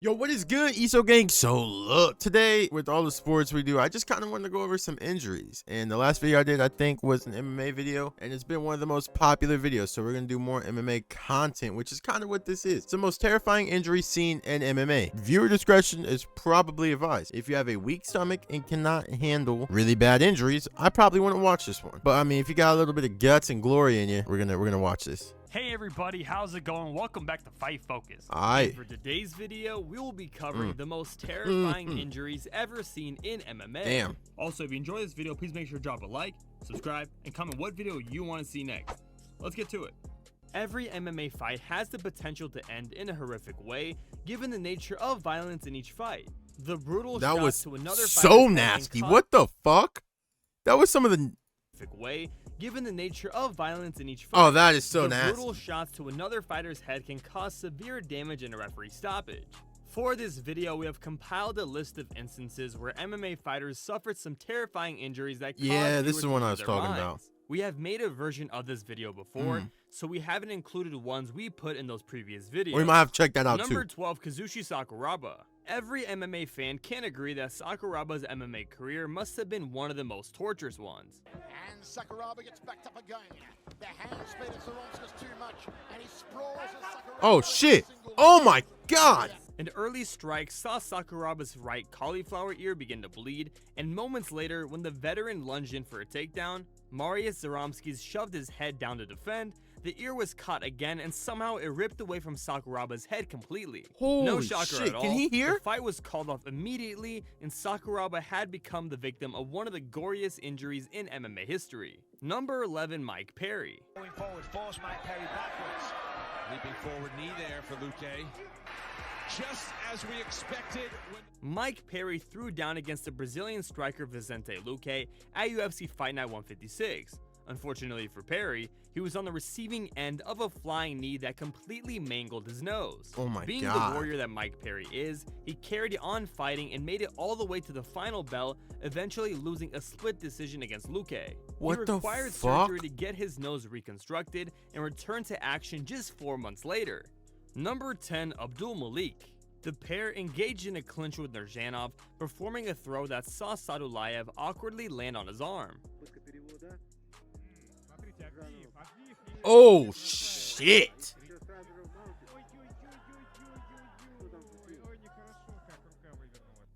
Yo, what is good, ESO gang? So look, today with all the sports we do, I just kind of wanted to go over some injuries. And the last video I did, I think, was an MMA video, and it's been one of the most popular videos. So we're gonna do more MMA content, which is kind of what this is. It's the most terrifying injury scene in MMA. Viewer discretion is probably advised. If you have a weak stomach and cannot handle really bad injuries, I probably wouldn't watch this one. But I mean, if you got a little bit of guts and glory in you, we're gonna watch this. Hey everybody, how's it going? Welcome back to Fight Focus. Alright. For today's video, we will be covering the most terrifying injuries ever seen in MMA. Damn. Also, if you enjoy this video, please make sure to drop a like, subscribe, and comment what video you want to see next. Let's get to it. Every MMA fight has the potential to end in a horrific way, given the nature of violence in each fight. The brutal That shot was to another so nasty. What the fuck? That was some of the way, given the nature of violence in each fight. Oh, that is so the nasty. Brutal shots to another fighter's head can cause severe damage and a referee stoppage. For this video, we have compiled a list of instances where MMA fighters suffered some terrifying injuries that caused this is viewers one to I lose was their talking minds. about. We have made a version of this video before, so we haven't included ones we put in those previous videos. We might have to check that out Number too. 12, Kazushi Sakuraba. Every MMA fan can agree that Sakuraba's MMA career must have been one of the most torturous ones. And Sakuraba gets backed up again. The hand speed of Zaronska's too much, and he sprawls as Sakuraba. Oh shit. Oh my god. An early strike saw Sakuraba's right cauliflower ear begin to bleed, and moments later, when the veteran lunged in for a takedown, Mariusz Zaromskis shoved his head down to defend. The ear was caught again, and somehow it ripped away from Sakuraba's head completely. Holy no shocker shit, at all. can he hear? The fight was called off immediately, and Sakuraba had become the victim of one of the goriest injuries in MMA history. Number 11, Mike Perry. Going forward, force Mike Perry backwards. Leaping forward knee there for Luque. Just as we expected. Mike Perry threw down against the Brazilian striker Vicente Luque at UFC Fight Night 156. Unfortunately for Perry, he was on the receiving end of a flying knee that completely mangled his nose. Oh my Being god. the warrior that Mike Perry is, he carried on fighting and made it all the way to the final bell, eventually losing a split decision against Luque. What he the required fuck? surgery to get his nose reconstructed and returned to action just 4 months later. Number 10, Abdul Malik. The pair engaged in a clinch with Nurjanov, performing a throw that saw Sadulayev awkwardly land on his arm. Oh shit.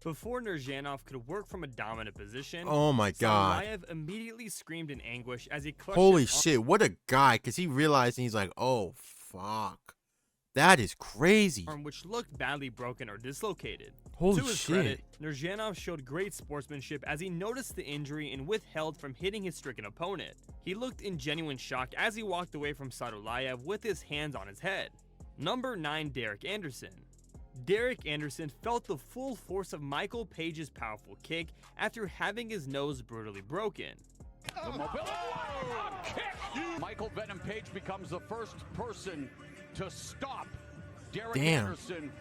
Before Nurjanov could work from a dominant position, Oh my god. Sadulayev immediately screamed in anguish as he clutched Holy his arm, shit. What a guy. Because he realized and he's like, oh fuck. That is crazy. which looked badly broken or dislocated. Holy to his shit. credit, Nurjanov showed great sportsmanship as he noticed the injury and withheld from hitting his stricken opponent. He looked in genuine shock as he walked away from Sadulayev with his hands on his head. Number 9, Derrick Anderson. Derrick Anderson felt the full force of Michael Page's powerful kick after having his nose brutally broken. The mobility kick. Michael Venom Page becomes the first person to stop Derrick Anderson.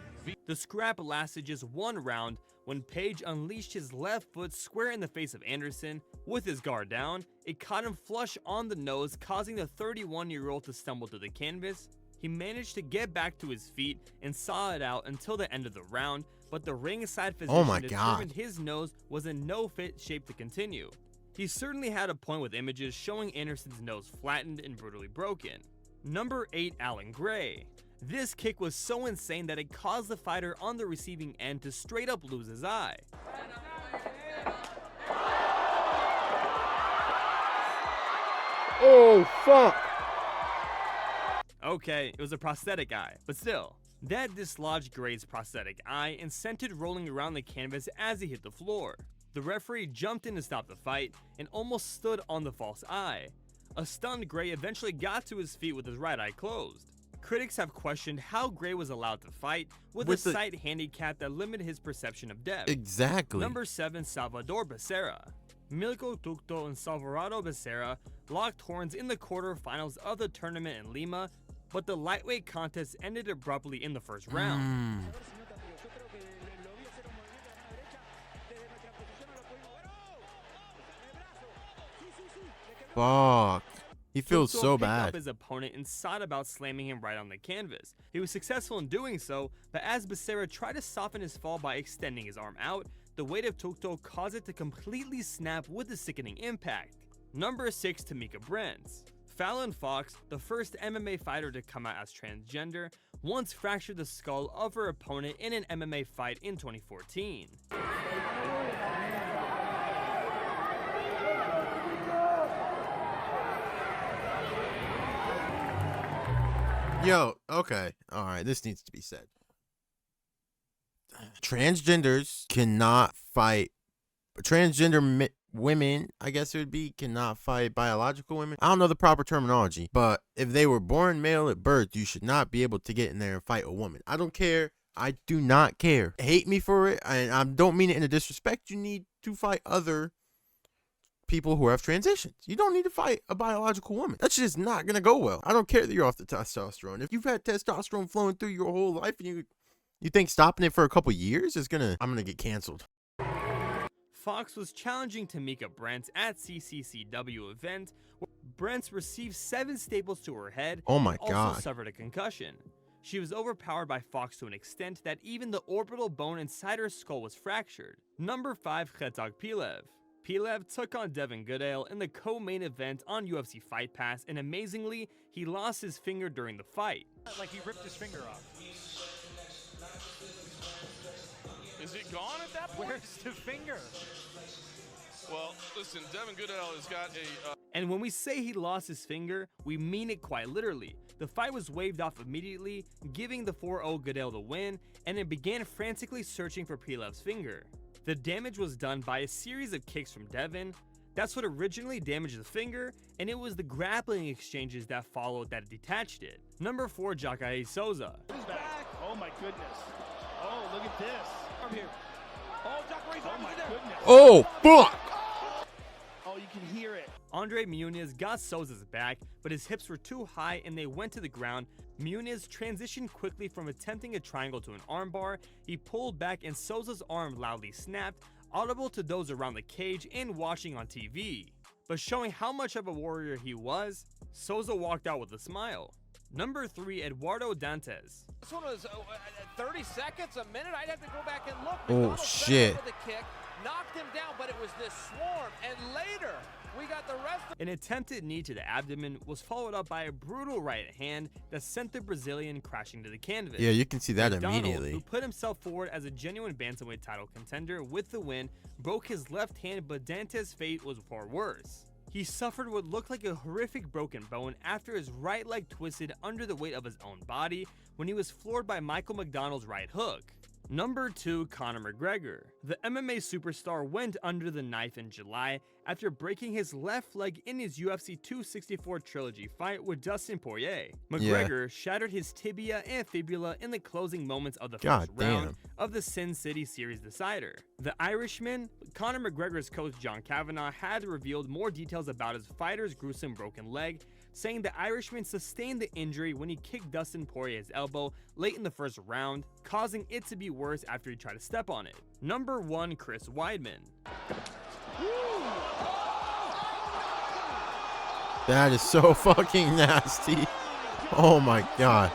The scrap lasted just one round when Page unleashed his left foot square in the face of Anderson. With his guard down, it caught him flush on the nose, causing the 31-year-old to stumble to the canvas. He managed to get back to his feet and saw it out until the end of the round, but the ringside physician determined his nose was in no fit shape to continue. He certainly had a point with images showing Anderson's nose flattened and brutally broken. Number 8, Alan Gray. This kick was so insane that it caused the fighter on the receiving end to straight up lose his eye. Oh fuck. Okay, it was a prosthetic eye, but still. That dislodged Gray's prosthetic eye and sent it rolling around the canvas as he hit the floor. The referee jumped in to stop the fight and almost stood on the false eye. A stunned Gray eventually got to his feet with his right eye closed. Critics have questioned how Gray was allowed to fight with a sight handicap that limited his perception of depth. Exactly. Number 7, Salvador Becerra. Milko Tukto and Salvador Becerra locked horns in the quarterfinals of the tournament in Lima, but the lightweight contest ended abruptly in the first round. Fuck. He feels Tuto so picked up bad. his opponent and sought about slamming him right on the canvas. He was successful in doing so, but as Becerra tried to soften his fall by extending his arm out, the weight of Tuto caused it to completely snap with a sickening impact. Number 6, Tamika Brents. Fallon Fox, the first MMA fighter to come out as transgender, once fractured the skull of her opponent in an MMA fight in 2014. Yo, okay, all right, this needs to be said. Transgenders cannot fight. Transgender women, I guess it would be, cannot fight biological women. I don't know the proper terminology, but if they were born male at birth, you should not be able to get in there and fight a woman. I don't care. I do not care. Hate me for it, and I don't mean it in a disrespect. You need to fight other people who have transitions. You don't need to fight a biological woman. That's just not gonna go well. I don't care that you're off the testosterone. If you've had testosterone flowing through your whole life and you think stopping it for a couple years is I'm gonna get canceled. Fox was challenging Tamika Brents at CCCW event, where Brents received 7 staples to her head. Oh my and also God. suffered a concussion. She was overpowered by Fox to an extent that even the orbital bone inside her skull was fractured. Number 5, Khetag Pilev. Pilev took on Devin Goodale in the co-main event on UFC Fight Pass, and amazingly, he lost his finger during the fight. Like he ripped his finger off. Is it gone at that point? Where's the finger? Well, listen, Devin Goodale has got a... And when we say he lost his finger, we mean it quite literally. The fight was waved off immediately, giving the 4-0 Goodale the win, and it began frantically searching for Pilev's finger. The damage was done by a series of kicks from Devin. That's what originally damaged the finger, and it was the grappling exchanges that followed that detached it. Number 4, Jacare Souza. He's back. Oh my goodness. Oh, look at this. From here. Oh, Jacare's oh my goodness. Oh, fuck! Oh, you can hear it. Andre Muniz got Souza's back, but his hips were too high and they went to the ground. Muniz transitioned quickly from attempting a triangle to an armbar. He pulled back and Souza's arm loudly snapped, audible to those around the cage and watching on TV. But showing how much of a warrior he was, Souza walked out with a smile. Number 3, Eduardo Dantes. This one was 30 seconds, a minute. I'd have to go back and look. Oh, McDonald shit. set up with the kick, knocked him down, but it was this swarm. And later, we got the rest of An attempted knee to the abdomen was followed up by a brutal right hand that sent the Brazilian crashing to the canvas. Yeah, you can see that McDonald, immediately. who put himself forward as a genuine bantamweight title contender with the win, broke his left hand, but Dantes' fate was far worse. He suffered what looked like a horrific broken bone after his right leg twisted under the weight of his own body when he was floored by Michael McDonald's right hook. Number 2, Conor McGregor. The MMA superstar went under the knife in July after breaking his left leg in his UFC 264 trilogy fight with Dustin Poirier. McGregor shattered his tibia and fibula in the closing moments of the first round of the Sin City Series decider. The Irishman, Conor McGregor's coach John Kavanagh, had revealed more details about his fighter's gruesome broken leg, saying the Irishman sustained the injury when he kicked Dustin Poirier's elbow late in the first round, causing it to be worse after he tried to step on it. Number 1, Chris Weidman. That is so fucking nasty. Oh my God.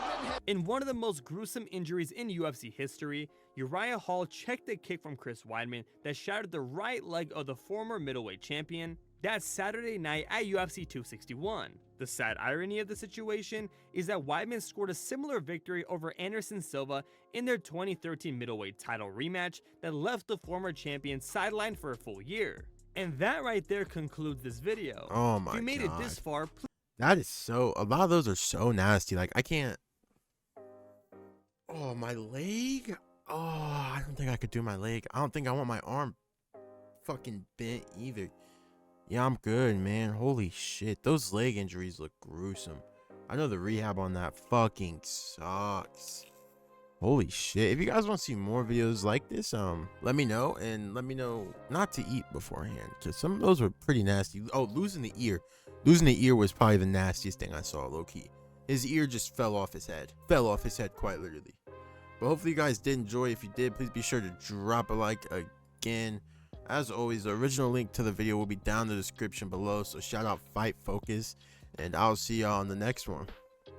In one of the most gruesome injuries in UFC history, Uriah Hall checked a kick from Chris Weidman that shattered the right leg of the former middleweight champion that Saturday night at UFC 261. The sad irony of the situation is that Weidman scored a similar victory over Anderson Silva in their 2013 middleweight title rematch that left the former champion sidelined for a full year. And that right there concludes this video. Oh my God. If you made it this far, please. That is so, a lot of those are so nasty. Like, I can't. Oh, my leg? Oh, I don't think I could do my leg. I don't think I want my arm fucking bent either. Yeah, I'm good, man. Holy shit. Those leg injuries look gruesome. I know the rehab on that fucking sucks. Holy shit. If you guys want to see more videos like this, let me know, and let me know not to eat beforehand, because some of those were pretty nasty. Oh, losing the ear. Losing the ear was probably the nastiest thing I saw, low-key. His ear just fell off his head. Fell off his head, quite literally. But hopefully you guys did enjoy. If you did, please be sure to drop a like again. As always, the original link to the video will be down in the description below. So shout out Fight Focus. and I'll see y'all on the next one.